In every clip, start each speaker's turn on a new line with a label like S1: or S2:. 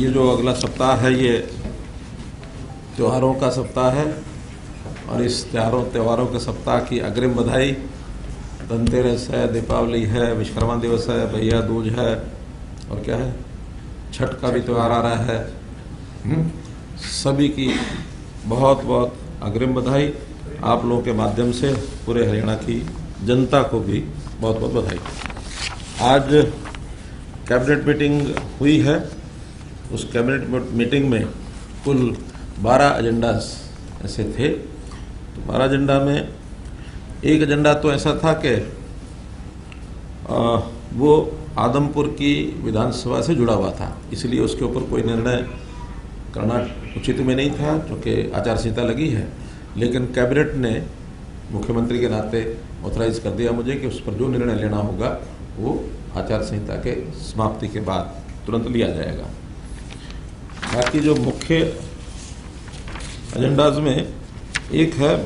S1: ये जो अगला सप्ताह है ये त्योहारों का सप्ताह है और इस त्योहारों के सप्ताह की अग्रिम बधाई। धनतेरस है, दीपावली है, विश्वकर्मा दिवस है, भैया दूज है और क्या है, छठ का भी त्यौहार आ रहा है। सभी की बहुत बहुत अग्रिम बधाई। आप लोगों के माध्यम से पूरे हरियाणा की जनता को भी बहुत बहुत बधाई। आज कैबिनेट मीटिंग हुई है। उस कैबिनेट मीटिंग में कुल 12 एजेंडास ऐसे थे। तो 12 एजेंडा में एक एजेंडा तो ऐसा था कि वो आदमपुर की विधानसभा से जुड़ा हुआ था, इसलिए उसके ऊपर कोई निर्णय करना उचित में नहीं था क्योंकि आचार संहिता लगी है। लेकिन कैबिनेट ने मुख्यमंत्री के नाते ऑथराइज कर दिया मुझे कि उस पर जो निर्णय लेना होगा वो आचार संहिता के समाप्ति के बाद तुरंत लिया जाएगा। बाकी जो मुख्य एजेंडाज में एक है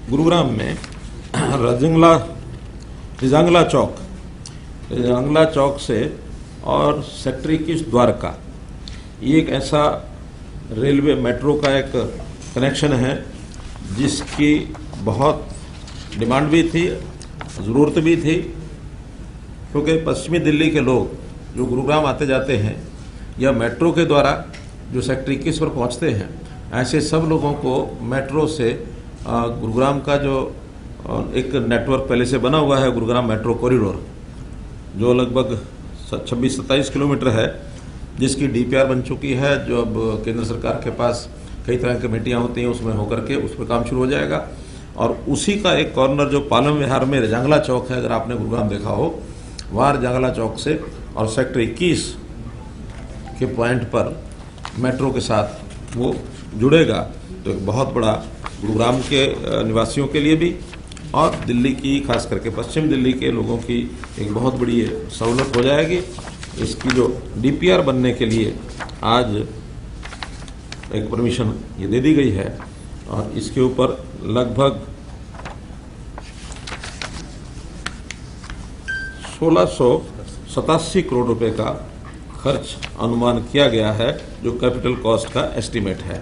S1: गुरुग्राम में रिजांगला चौक से और सेक्टर 21 द्वारका, ये एक ऐसा रेलवे मेट्रो का एक कनेक्शन है जिसकी बहुत डिमांड भी थी, ज़रूरत भी थी, क्योंकि पश्चिमी दिल्ली के लोग जो गुरुग्राम आते जाते हैं या मेट्रो के द्वारा जो सेक्टर 21 पर पहुंचते हैं, ऐसे सब लोगों को मेट्रो से गुरुग्राम का जो एक नेटवर्क पहले से बना हुआ है, गुरुग्राम मेट्रो कॉरिडोर, जो लगभग 26-27 किलोमीटर है, जिसकी DPR बन चुकी है, जो अब केंद्र सरकार के पास कई तरह की कमेटियाँ होती हैं, उसमें होकर के उस पर काम शुरू हो जाएगा। और उसी का एक कॉर्नर जो पालम विहार में रिजांगला चौक है, अगर आपने गुरुग्राम देखा हो, वहाँ रिजांगला चौक से और सेक्टर 21 के पॉइंट पर मेट्रो के साथ वो जुड़ेगा। तो एक बहुत बड़ा गुरुग्राम के निवासियों के लिए भी और दिल्ली की, खास करके पश्चिम दिल्ली के लोगों की एक बहुत बड़ी सहूलत हो जाएगी। इसकी जो DPR बनने के लिए आज एक परमिशन ये दे दी गई है और इसके ऊपर लगभग 1687 करोड़ रुपए का खर्च अनुमान किया गया है, जो कैपिटल कॉस्ट का एस्टीमेट है।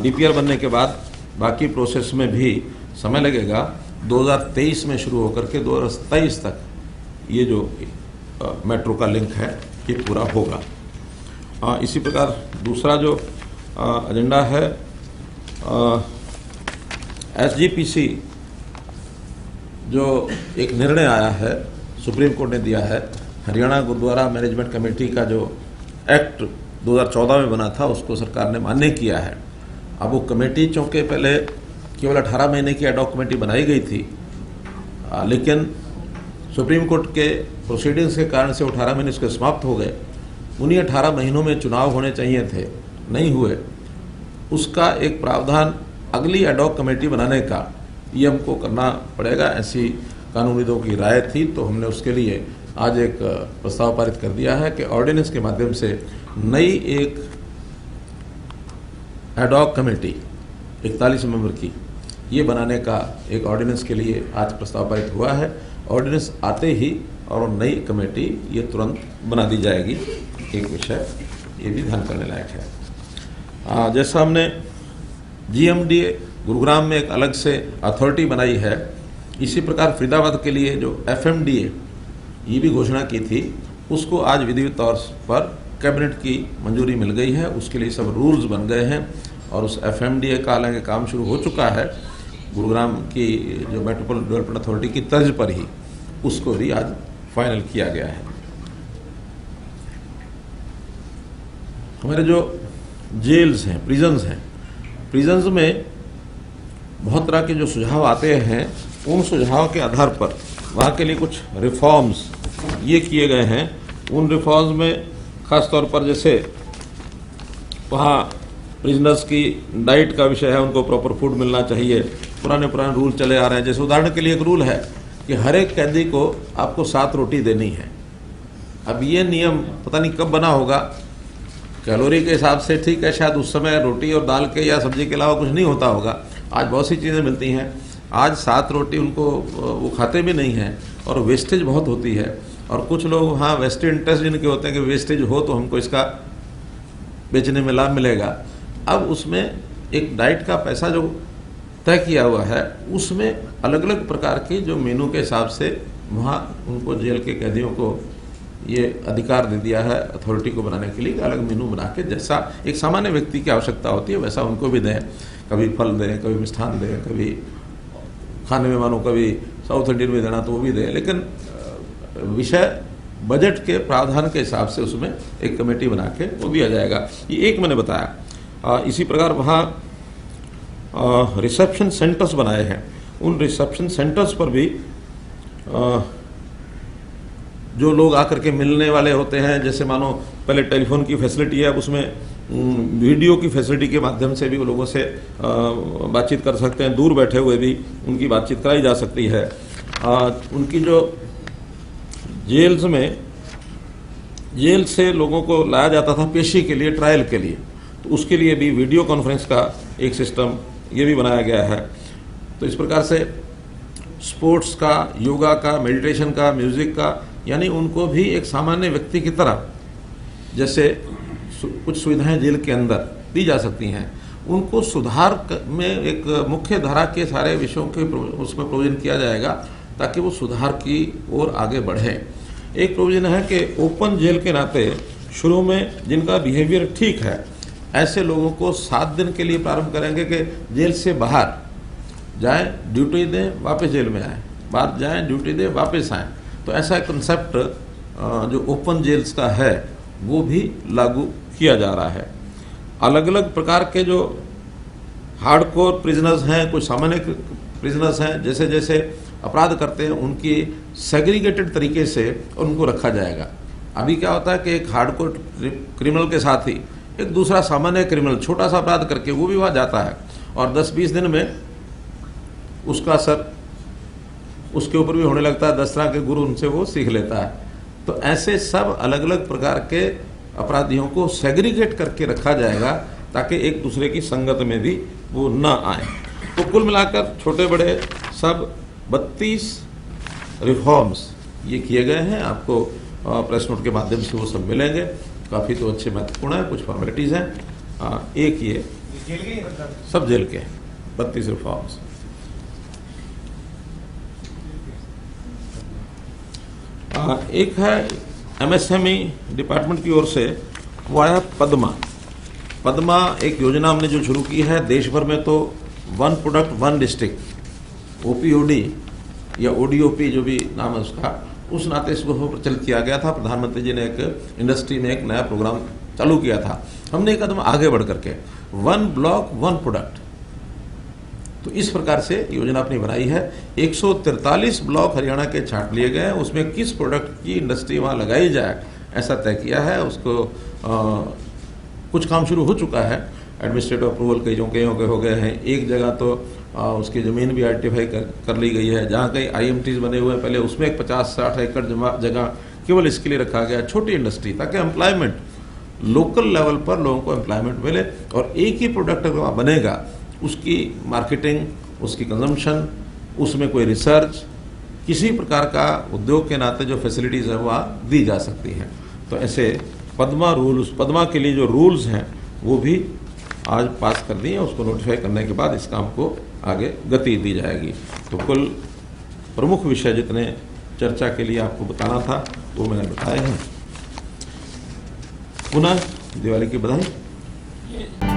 S1: DPR बनने के बाद बाकी प्रोसेस में भी समय लगेगा। 2023 में शुरू होकर के 2027 तक ये जो मेट्रो का लिंक है ये पूरा होगा। इसी प्रकार दूसरा जो एजेंडा है, SGPC जो एक निर्णय आया है, सुप्रीम कोर्ट ने दिया है, हरियाणा गुरुद्वारा मैनेजमेंट कमेटी का जो एक्ट 2014 में बना था उसको सरकार ने मान्य किया है। अब वो कमेटी, चूँकि पहले केवल 18 महीने की एडॉक कमेटी बनाई गई थी, लेकिन सुप्रीम कोर्ट के प्रोसीडिंग्स के कारण से 18 महीने उसके समाप्त हो गए। उन्हीं 18 महीनों में चुनाव होने चाहिए थे, नहीं हुए। उसका एक प्रावधान अगली एडॉक कमेटी बनाने का ये हमको करना पड़ेगा, ऐसी कानूनविदों की राय थी। तो हमने उसके लिए आज एक प्रस्ताव पारित कर दिया है कि ऑर्डिनेंस के माध्यम से नई एक एडॉक कमेटी 41 मेंबर की ये बनाने का एक ऑर्डिनेंस के लिए आज प्रस्ताव पारित हुआ है। ऑर्डिनेंस आते ही और नई कमेटी ये तुरंत बना दी जाएगी। एक विषय ये भी ध्यान करने लायक है। जैसा हमने GMDA गुरुग्राम में एक अलग से अथॉरिटी बनाई है, इसी प्रकार फरीदाबाद के लिए जो FMDA ये भी घोषणा की थी, उसको आज विधिवत तौर पर कैबिनेट की मंजूरी मिल गई है। उसके लिए सब रूल्स बन गए हैं और उस FMDA का हालांकि काम शुरू हो चुका है, गुरुग्राम की जो मेट्रोपॉलिटन डेवलपमेंट अथॉरिटी की तर्ज पर ही उसको भी आज फाइनल किया गया है। हमारे जो जेल्स हैं, प्रिजन्स में बहुत तरह के जो सुझाव आते हैं, उन सुझाव के आधार पर वहाँ के लिए कुछ रिफॉर्म्स ये किए गए हैं। उन रिफॉर्म्स में खास तौर पर जैसे वहाँ प्रिजनर्स की डाइट का विषय है, उनको प्रॉपर फूड मिलना चाहिए। पुराने रूल चले आ रहे हैं। जैसे उदाहरण के लिए एक रूल है कि हर एक कैदी को आपको 7 रोटी देनी है। अब ये नियम पता नहीं कब बना होगा, कैलोरी के हिसाब से ठीक है, शायद उस समय रोटी और दाल के या सब्जी के अलावा कुछ नहीं होता होगा। आज बहुत सी चीज़ें मिलती हैं। आज 7 रोटी उनको वो खाते भी नहीं हैं और वेस्टेज बहुत होती है। और कुछ लोग वहाँ वेस्टेड इंटरेस्ट जिनके होते हैं कि वेस्टेज हो तो हमको इसका बेचने में लाभ मिलेगा। अब उसमें एक डाइट का पैसा जो तय किया हुआ है उसमें अलग अलग प्रकार की जो मेनू के हिसाब से वहाँ उनको जेल के कैदियों को ये अधिकार दे दिया है अथॉरिटी को बनाने के लिए, अलग मेनू बना के जैसा एक सामान्य व्यक्ति की आवश्यकता होती है वैसा उनको भी दें। कभी फल दें, कभी मिष्ठान दें, कभी खाने में मानो कभी साउथ इंडियन में देना तो वो भी दें, लेकिन विषय बजट के प्रावधान के हिसाब से उसमें एक कमेटी बना के वो दिया जाएगा। ये एक मैंने बताया। इसी प्रकार वहाँ रिसेप्शन सेंटर्स बनाए हैं। उन रिसेप्शन सेंटर्स पर भी जो लोग आकर के मिलने वाले होते हैं, जैसे मानो पहले टेलीफोन की फैसिलिटी है, अब उसमें वीडियो की फैसिलिटी के माध्यम से भी वो लोगों से बातचीत कर सकते हैं। दूर बैठे हुए भी उनकी बातचीत कराई जा सकती है। उनकी जो जेल्स में जेल से लोगों को लाया जाता था पेशी के लिए, ट्रायल के लिए, तो उसके लिए भी वीडियो कॉन्फ्रेंस का एक सिस्टम ये भी बनाया गया है। तो इस प्रकार से स्पोर्ट्स का, योगा का, मेडिटेशन का, म्यूजिक का, यानी उनको भी एक सामान्य व्यक्ति की तरह जैसे कुछ सुविधाएं जेल के अंदर दी जा सकती हैं, उनको सुधार में एक मुख्य धारा के सारे विषयों के उसमें प्रोविजन किया जाएगा ताकि वो सुधार की ओर आगे बढ़े। एक प्रोविजन है कि ओपन जेल के नाते शुरू में जिनका बिहेवियर ठीक है ऐसे लोगों को 7 दिन के लिए प्रारंभ करेंगे कि जेल से बाहर जाएं, ड्यूटी दें, वापस जेल में आएँ, बाहर जाएं, ड्यूटी दें, वापस आएँ। तो ऐसा एक कंसेप्ट जो ओपन जेल्स का है वो भी लागू किया जा रहा है। अलग अलग प्रकार के जो हार्डकोर प्रिजनर्स हैं, कुछ सामान्य प्रिजनर्स हैं, जैसे जैसे अपराध करते हैं उनकी सेग्रीगेटेड तरीके से उनको रखा जाएगा। अभी क्या होता है कि एक हार्डकोर क्रिमिनल के साथ ही एक दूसरा सामान्य क्रिमिनल छोटा सा अपराध करके वो भी वहाँ जाता है और 10-20 दिन में उसका असर उसके ऊपर भी होने लगता है, 10 तरह के गुरु उनसे वो सीख लेता है। तो ऐसे सब अलग अलग प्रकार के अपराधियों को सेग्रीगेट करके रखा जाएगा ताकि एक दूसरे की संगत में भी वो ना आए। तो कुल मिलाकर छोटे बड़े सब 32 रिफॉर्म्स ये किए गए हैं। आपको प्रेस नोट के माध्यम से वो सब मिलेंगे। काफ़ी तो अच्छे महत्वपूर्ण है, कुछ फॉर्मेलिटीज़ हैं। एक ये सब जेल के 32 रिफॉर्म्स। एक है एमएसएमई डिपार्टमेंट की ओर से वो आया पद्मा एक योजना हमने जो शुरू की है देश भर में। तो 1 प्रोडक्ट 1 डिस्ट्रिक्ट OPOD या ODOP जो भी नाम है उसका, उस नाते इसको प्रचलित किया गया था। प्रधानमंत्री जी ने एक इंडस्ट्री में एक नया प्रोग्राम चालू किया था। हमने एक कदम आगे बढ़ करके 1 ब्लॉक 1 प्रोडक्ट, तो इस प्रकार से योजना अपनी बनाई है। 143 ब्लॉक हरियाणा के छांट लिए गए हैं, उसमें किस प्रोडक्ट की इंडस्ट्री वहाँ लगाई जाए ऐसा तय किया है। उसको कुछ काम शुरू हो चुका है, एडमिनिस्ट्रेटिव अप्रूवल कईयों के हो गए हैं। एक जगह तो उसकी ज़मीन भी आइडेंटिफाई कर ली गई है। जहाँ कहीं IMTs बने हुए हैं पहले उसमें एक 50-60 एकड़ जगह केवल इसके लिए रखा गया, छोटी इंडस्ट्री, ताकि एम्प्लॉयमेंट लोकल लेवल पर लोगों को एम्प्लॉयमेंट मिले। और एक ही प्रोडक्ट अगर वहाँ बनेगा उसकी मार्केटिंग, उसकी कंजम्पशन, उसमें कोई रिसर्च, किसी प्रकार का उद्योग के नाते जो फैसिलिटीज़ है वह दी जा सकती हैं। तो ऐसे पद्मा के लिए जो रूल्स हैं वो भी आज पास कर दिए। उसको नोटिफाई करने के बाद इस काम को आगे गति दी जाएगी। तो कुल प्रमुख विषय जितने चर्चा के लिए आपको बताना था वो मैंने बताए हैं। पुनः दिवाली की बधाई।